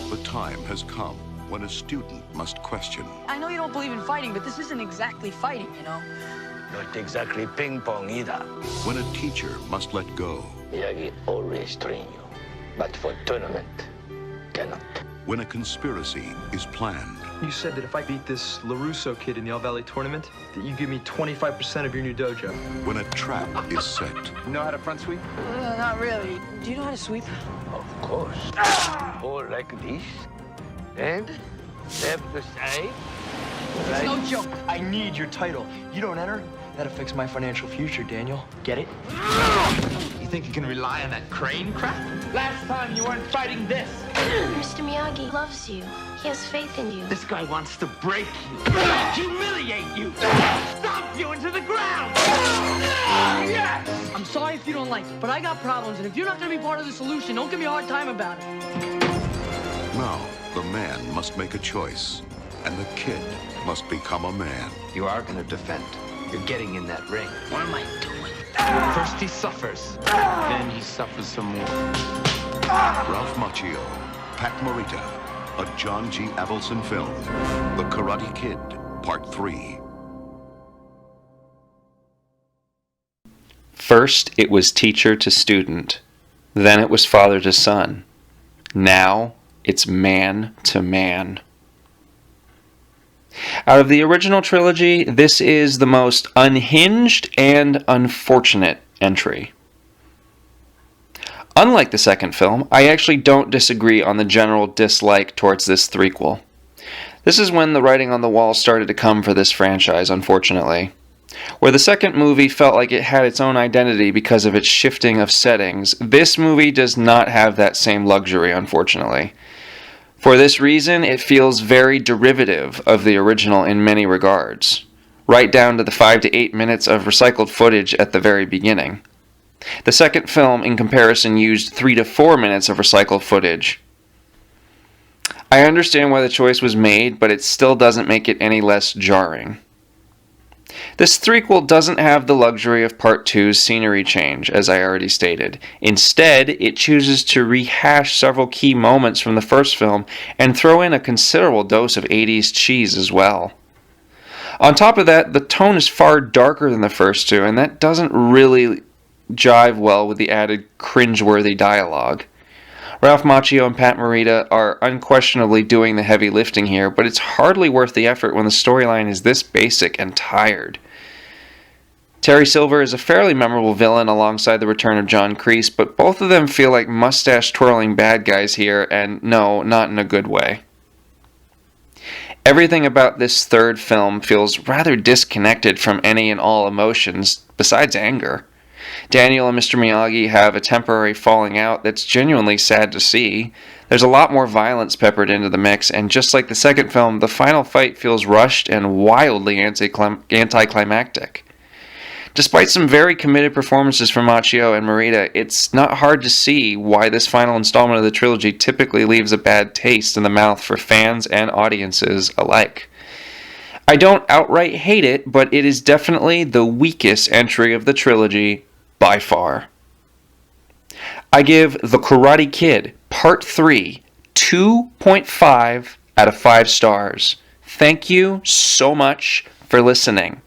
The time has come when a student must question. I know you don't believe in fighting, but this isn't exactly fighting, you know? Not exactly ping pong either. When a teacher must let go. Miyagi always train you, but for tournament, cannot. When a conspiracy is planned. You said that if I beat this LaRusso kid in the All Valley tournament, that you give me 25% of your new dojo. When a trap is set. You know how to front sweep? Not really. Do you know how to sweep? Of course. Or like this, and step aside. It's Right. no joke. I need your title. You don't enter, that affects my financial future, Daniel. Get it? You think you can rely on that crane crap? Last time you weren't fighting this. Mr. Miyagi loves you. He has faith in you. This guy wants to break you, humiliate you, stomp you into the ground. Yes! I'm sorry if you don't like it, but I got problems, and if you're not gonna be part of the solution, don't give me a hard time about it. Now, the man must make a choice, and the kid must become a man. You are going to defend. You're getting in that ring. What am I doing? First he suffers, then he suffers some more. Ralph Macchio, Pat Morita, a John G. Avildsen film. The Karate Kid, Part 3. First, it was teacher to student. Then it was father to son. Now, it's man to man. Out of the original trilogy, this is the most unhinged and unfortunate entry. Unlike the second film, I actually don't disagree on the general dislike towards this threequel. This is when the writing on the wall started to come for this franchise, unfortunately. Where the second movie felt like it had its own identity because of its shifting of settings, this movie does not have that same luxury, unfortunately. For this reason, it feels very derivative of the original in many regards, right down to the 5 to 8 minutes of recycled footage at the very beginning. The second film, in comparison, used 3 to 4 minutes of recycled footage. I understand why the choice was made, but it still doesn't make it any less jarring. This threequel doesn't have the luxury of Part 2's scenery change, as I already stated. Instead, it chooses to rehash several key moments from the first film and throw in a considerable dose of 80s cheese as well. On top of that, the tone is far darker than the first two, and that doesn't really jive well with the added cringeworthy dialogue. Ralph Macchio and Pat Morita are unquestionably doing the heavy lifting here, but it's hardly worth the effort when the storyline is this basic and tired. Terry Silver is a fairly memorable villain alongside the return of John Kreese, but both of them feel like mustache-twirling bad guys here, and no, not in a good way. Everything about this third film feels rather disconnected from any and all emotions, besides anger. Daniel and Mr. Miyagi have a temporary falling out that's genuinely sad to see. There's a lot more violence peppered into the mix, and just like the second film, the final fight feels rushed and wildly anticlimactic. Despite some very committed performances from Macchio and Morita, it's not hard to see why this final installment of the trilogy typically leaves a bad taste in the mouth for fans and audiences alike. I don't outright hate it, but it is definitely the weakest entry of the trilogy by far. I give The Karate Kid Part 3 2.5 out of 5 stars. Thank you so much for listening.